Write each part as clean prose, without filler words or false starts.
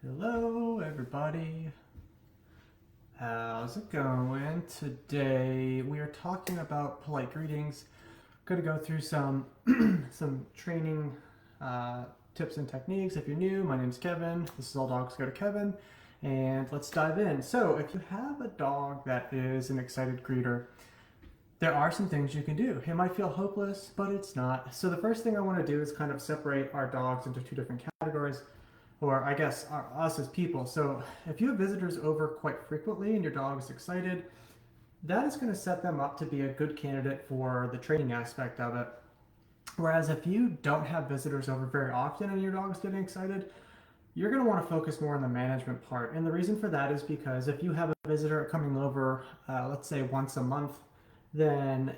Hello, everybody. How's it going? Today we are talking about polite greetings. Going to go through some some training tips and techniques. If you're new, my name's Kevin. This is All Dogs Go to Kevin, and let's dive in. So, if you have a dog that is an excited greeter, there are some things you can do. It might feel hopeless, but it's not. So the first thing I want to do is kind of separate our dogs into two different categories, or I guess us as people. So if you have visitors over quite frequently and your dog is excited, that is going to set them up to be a good candidate for the training aspect of it. Whereas if you don't have visitors over very often and your dog's getting excited, you're going to want to focus more on the management part. And the reason for that is because if you have a visitor coming over, let's say once a month, then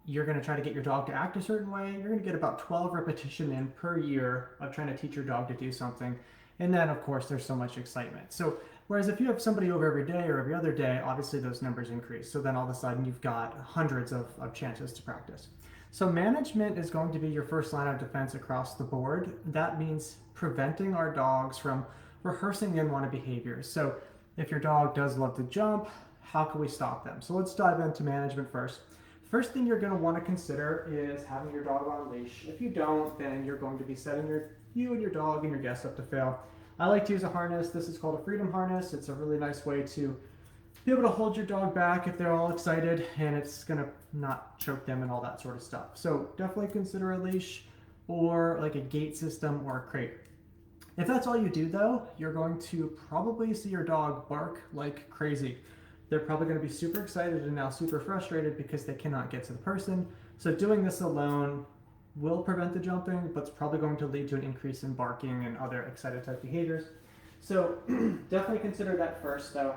you're going to try to get your dog to act a certain way. You're going to get about 12 repetition in per year of trying to teach your dog to do something. And then, of course, there's so much excitement. So, whereas if you have somebody over every day or every other day, obviously those numbers increase. So then all of a sudden you've got hundreds of chances to practice. So management is going to be your first line of defense across the board. That means preventing our dogs from rehearsing unwanted behaviors. So if your dog does love to jump, how can we stop them? So let's dive into management first. First thing you're going to want to consider is having your dog on a leash. If you don't, then you're going to be setting you and your dog and your guests up to fail. I like to use a harness. This is called a freedom harness. It's a really nice way to be able to hold your dog back if they're all excited, and it's going to not choke them and all that sort of stuff. So definitely consider a leash or like a gate system or a crate. If that's all you do though, you're going to probably see your dog bark like crazy. They're probably going to be super excited and now super frustrated because they cannot get to the person. So doing this alone will prevent the jumping, but it's probably going to lead to an increase in barking and other excited type behaviors. So definitely consider that first though.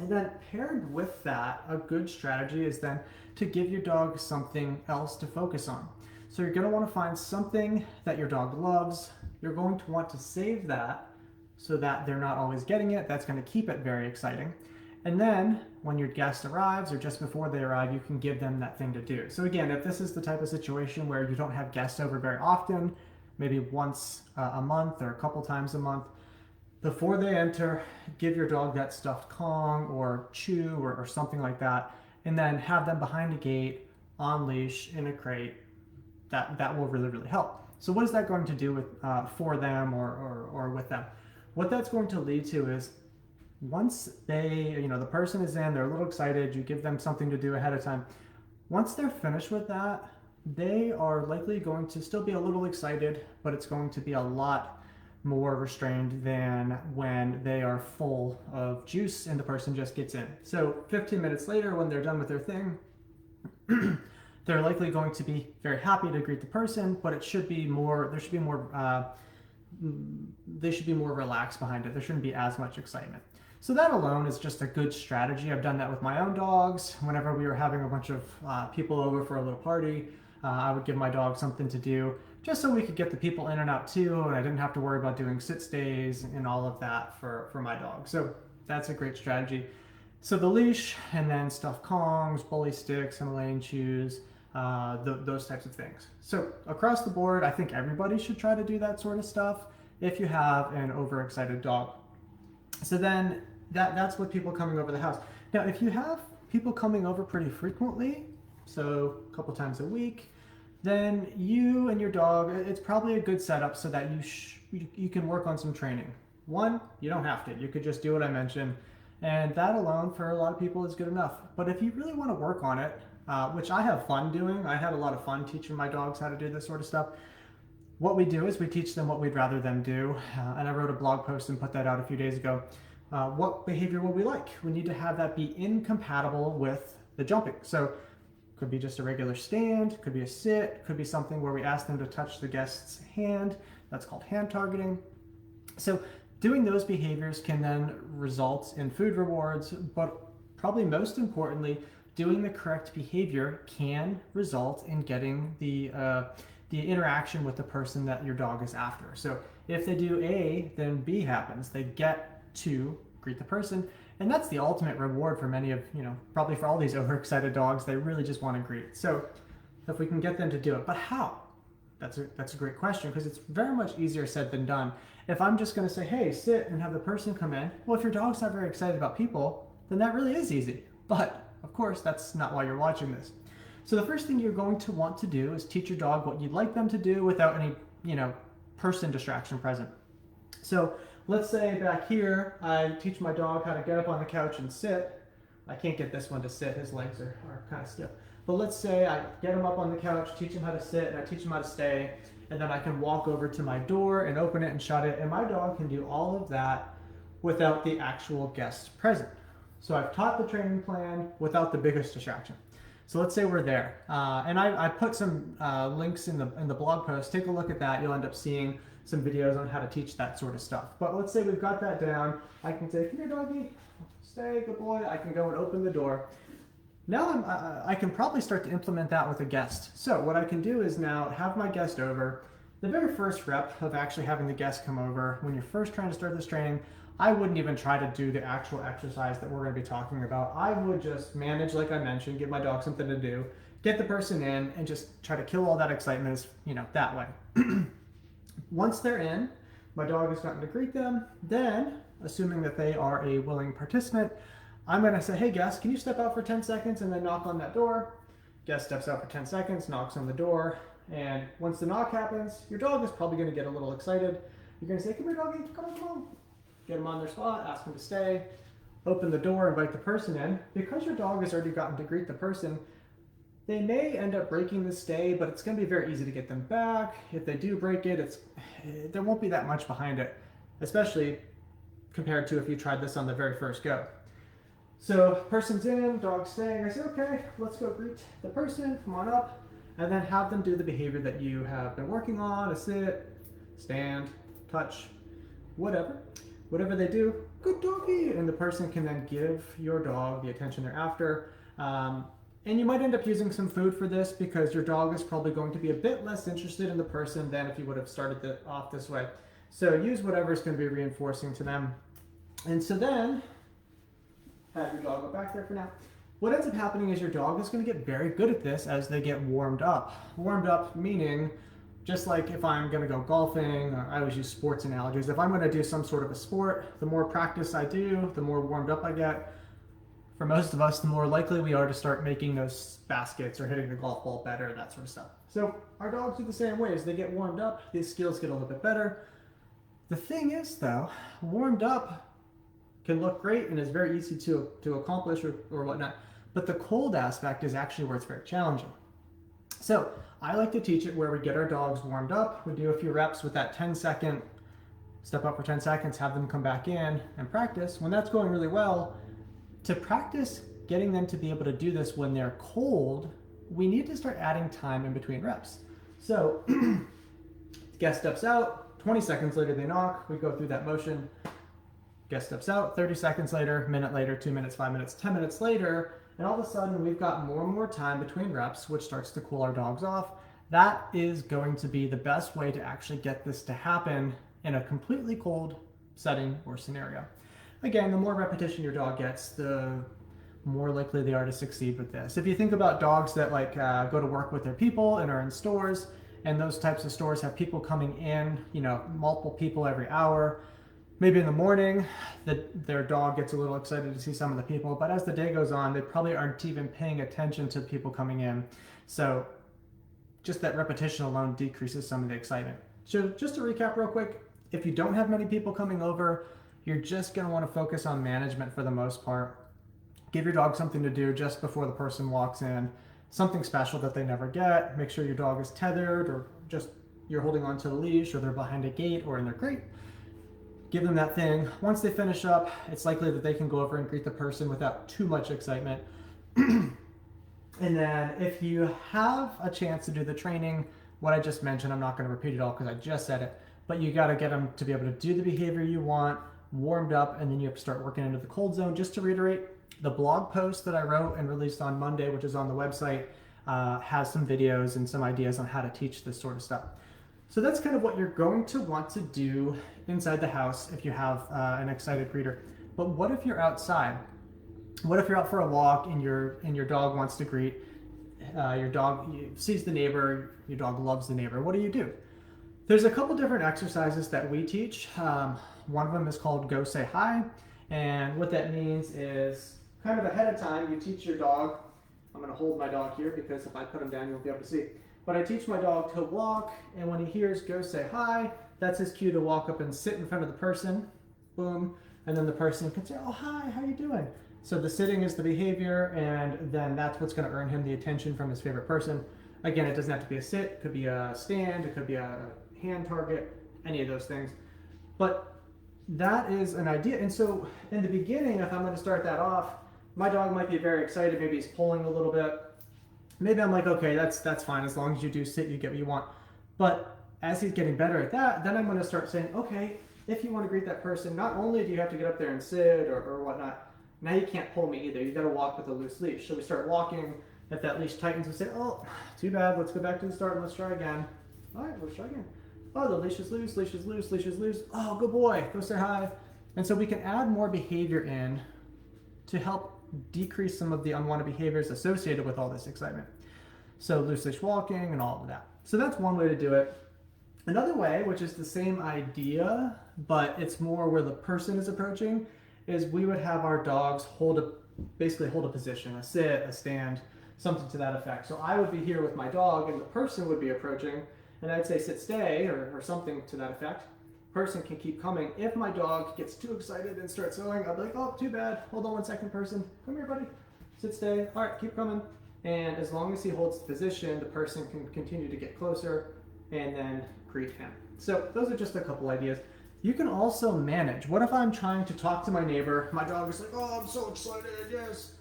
And then paired with that, a good strategy is then to give your dog something else to focus on. So you're going to want to find something that your dog loves. You're going to want to save that so that they're not always getting it. That's going to keep it very exciting. And then when your guest arrives or just before they arrive, you can give them that thing to do. So again, if this is the type of situation where you don't have guests over very often, maybe once a month or a couple times a month, before they enter, give your dog that stuffed Kong or chew or something like that, and then have them behind a gate, on leash, in a crate. That will really, really help. So what is that going to do with for them or with them? What that's going to lead to is once the person is in, they're a little excited, you give them something to do ahead of time. Once they're finished with that, they are likely going to still be a little excited, but it's going to be a lot more restrained than when they are full of juice and the person just gets in. So 15 minutes later, when they're done with their thing, they're likely going to be very happy to greet the person, but they should be more relaxed behind it. There shouldn't be as much excitement. So that alone is just a good strategy. I've done that with my own dogs. Whenever we were having a bunch of people over for a little party, I would give my dog something to do just so we could get the people in and out too, and I didn't have to worry about doing sit stays and all of that for my dog. So that's a great strategy. So the leash, and then stuffed Kongs, bully sticks, Himalayan chews, those types of things. So across the board, I think everybody should try to do that sort of stuff if you have an overexcited dog. So then that's with people coming over the house. Now, if you have people coming over pretty frequently, so a couple times a week, then you and your dog, it's probably a good setup so that you can work on some training. One, you don't have to. You could just do what I mentioned, and that alone for a lot of people is good enough. But if you really want to work on it, which I have fun doing, I had a lot of fun teaching my dogs how to do this sort of stuff. What we do is we teach them what we'd rather them do, and I wrote a blog post and put that out a few days ago. What behavior will we like? We need to have that be incompatible with the jumping. So could be just a regular stand, could be a sit, could be something where we ask them to touch the guest's hand. That's called hand targeting. So doing those behaviors can then result in food rewards, but probably most importantly, doing the correct behavior can result in getting the interaction with the person that your dog is after. So if they do A, then B happens. They get to greet the person, and that's the ultimate reward for many of, probably for all these overexcited dogs. They really just want to greet. So if we can get them to do it, but how? That's a great question, because it's very much easier said than done. If I'm just going to say, hey, sit, and have the person come in, well, if your dog's not very excited about people, then that really is easy. But of course, that's not why you're watching this. So the first thing you're going to want to do is teach your dog what you'd like them to do without any, person distraction present. So let's say back here, I teach my dog how to get up on the couch and sit. I can't get this one to sit, his legs are kind of stiff. But let's say I get him up on the couch, teach him how to sit, and I teach him how to stay, and then I can walk over to my door and open it and shut it, and my dog can do all of that without the actual guest present. So I've taught the training plan without the biggest distraction. So let's say we're there, and I put some links in the blog post. Take a look at that. You'll end up seeing some videos on how to teach that sort of stuff. But let's say we've got that down. I can say, come here, doggy, stay, good boy. I can go and open the door. Now I can probably start to implement that with a guest. So what I can do is now have my guest over. The very first rep of actually having the guest come over, when you're first trying to start this training, I wouldn't even try to do the actual exercise that we're going to be talking about. I would just manage, like I mentioned, give my dog something to do, get the person in, and just try to kill all that excitement, that way. Once they're in, my dog has gotten to greet them. Then, assuming that they are a willing participant, I'm going to say, hey, guest, can you step out for 10 seconds and then knock on that door? Guest steps out for 10 seconds, knocks on the door. And once the knock happens, your dog is probably going to get a little excited. You're going to say, come here, doggy, come on. Get them on their spot, ask them to stay, open the door, invite the person in. Because your dog has already gotten to greet the person, they may end up breaking the stay, but it's going to be very easy to get them back. If they do break it, there won't be that much behind it, especially compared to if you tried this on the very first go. So person's in, dog's staying. I say, okay, let's go greet the person, come on up, and then have them do the behavior that you have been working on, a sit, stand, touch, whatever. Whatever they do, good doggy, and the person can then give your dog the attention they're after. And you might end up using some food for this, because your dog is probably going to be a bit less interested in the person than if you would have started off this way. So use whatever is going to be reinforcing to them. And so then, have your dog go back there for now. What ends up happening is your dog is going to get very good at this as they get warmed up. Warmed up meaning, just like if I'm going to go golfing, or I always use sports analogies. If I'm going to do some sort of a sport, the more practice I do, the more warmed up I get. For most of us, the more likely we are to start making those baskets or hitting the golf ball better, that sort of stuff. So our dogs do the same way. As they get warmed up, these skills get a little bit better. The thing is, though, warmed up can look great and is very easy to accomplish or whatnot, but the cold aspect is actually where it's very challenging. So I like to teach it where we get our dogs warmed up. We do a few reps with that 10-second, step up for 10 seconds, have them come back in and practice. When that's going really well, to practice getting them to be able to do this when they're cold, we need to start adding time in between reps. So guest steps out, 20 seconds later they knock, we go through that motion. Guest steps out, 30 seconds later, minute later, 2 minutes, 5 minutes, 10 minutes later, and all of a sudden we've got more and more time between reps, which starts to cool our dogs off. That is going to be the best way to actually get this to happen in a completely cold setting or scenario. Again, the more repetition your dog gets, the more likely they are to succeed with this. If you think about dogs that go to work with their people and are in stores, and those types of stores have people coming in, multiple people every hour, maybe in the morning, their dog gets a little excited to see some of the people, but as the day goes on, they probably aren't even paying attention to people coming in. So just that repetition alone decreases some of the excitement. So just to recap real quick, if you don't have many people coming over, you're just going to want to focus on management for the most part. Give your dog something to do just before the person walks in, something special that they never get. Make sure your dog is tethered, or just you're holding onto the leash, or they're behind a gate or in their crate. Give them that thing. Once they finish up, it's likely that they can go over and greet the person without too much excitement. And then if you have a chance to do the training, what I just mentioned, I'm not going to repeat it all because I just said it, but you got to get them to be able to do the behavior you want, warmed up, and then you have to start working into the cold zone. Just to reiterate, the blog post that I wrote and released on Monday, which is on the website, has some videos and some ideas on how to teach this sort of stuff. So that's kind of what you're going to want to do inside the house if you have an excited greeter. But what if you're outside? What if you're out for a walk and your dog wants to greet? your dog sees the neighbor, your dog loves the neighbor. What do? There's a couple different exercises that we teach. One of them is called Go Say Hi. And what that means is kind of ahead of time, you teach your dog. I'm going to hold my dog here because if I put him down, you'll be able to see. But I teach my dog to walk, and when he hears Go Say Hi, that's his cue to walk up and sit in front of the person. Boom. And then the person can say, oh, hi, how you doing? So the sitting is the behavior, and then that's what's going to earn him the attention from his favorite person. Again, it doesn't have to be a sit. It could be a stand. It could be a hand target, any of those things. But that is an idea. And so in the beginning, if I'm going to start that off, my dog might be very excited. Maybe he's pulling a little bit. Maybe I'm like, okay, that's fine. As long as you do sit, you get what you want. But as he's getting better at that, then I'm going to start saying, okay, if you want to greet that person, not only do you have to get up there and sit or whatnot, now you can't pull me either. You got to walk with a loose leash. So we start walking. If that leash tightens, we say, oh, too bad. Let's go back to the start and let's try again. All right, let's try again. Oh, the leash is loose, leash is loose, leash is loose. Oh, good boy. Go say hi. And so we can add more behavior in to help decrease some of the unwanted behaviors associated with all this excitement. So loose leash walking and all of that. So that's one way to do it. Another way, which is the same idea, but it's more where the person is approaching, is we would have our dogs basically hold a position, a sit, a stand, something to that effect. So I would be here with my dog and the person would be approaching, and I'd say sit, stay, or something to that effect. Person can keep coming. If my dog gets too excited and starts going, I'll be like, oh, too bad. Hold on 1 second, person. Come here, buddy. Sit, stay. All right, keep coming. And as long as he holds the position, the person can continue to get closer and then greet him. So those are just a couple ideas. You can also manage. What if I'm trying to talk to my neighbor? My dog is like, oh, I'm so excited, yes.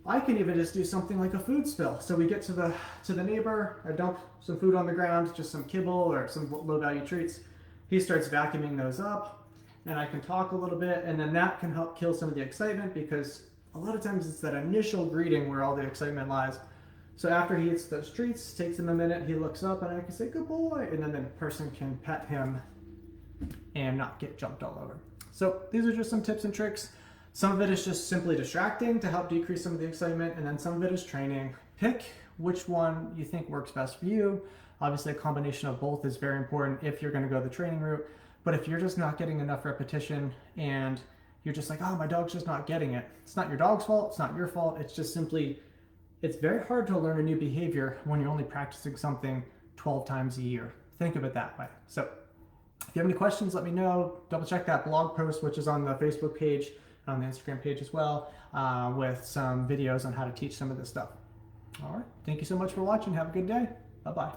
I can even just do something like a food spill. So we get to the neighbor, I dump some food on the ground, just some kibble or some low value treats. He starts vacuuming those up, and I can talk a little bit, and then that can help kill some of the excitement, because a lot of times it's that initial greeting where all the excitement lies. So after he eats those treats, takes him a minute, he looks up, and I can say, good boy, and then the person can pet him and not get jumped all over. So these are just some tips and tricks. Some of it is just simply distracting to help decrease some of the excitement, and then some of it is training. Pick which one you think works best for you. Obviously, a combination of both is very important if you're going to go the training route. But if you're just not getting enough repetition and you're just like, oh, my dog's just not getting it, it's not your dog's fault, it's not your fault. It's just simply, it's very hard to learn a new behavior when you're only practicing something 12 times a year. Think of it that way. So if you have any questions, let me know. Double check that blog post, which is on the Facebook page, on the Instagram page as well, with some videos on how to teach some of this stuff. All right. Thank you so much for watching. Have a good day. Bye-bye.